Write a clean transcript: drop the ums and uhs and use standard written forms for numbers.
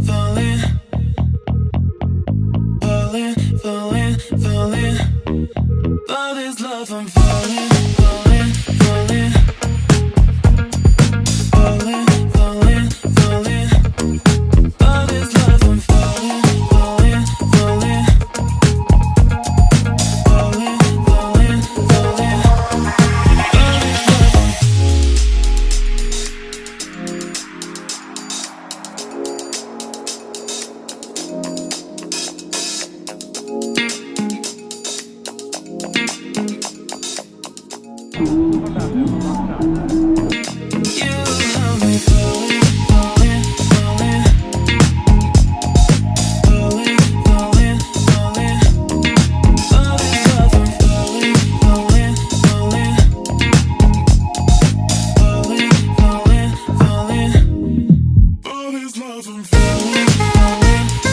falling, falling, falling, falling. For this love I'm falling, falling, falling, falling, falling, falling. For this love I'm falling, falling, falling, falling, falling, falling. For this love I'm falling, falling.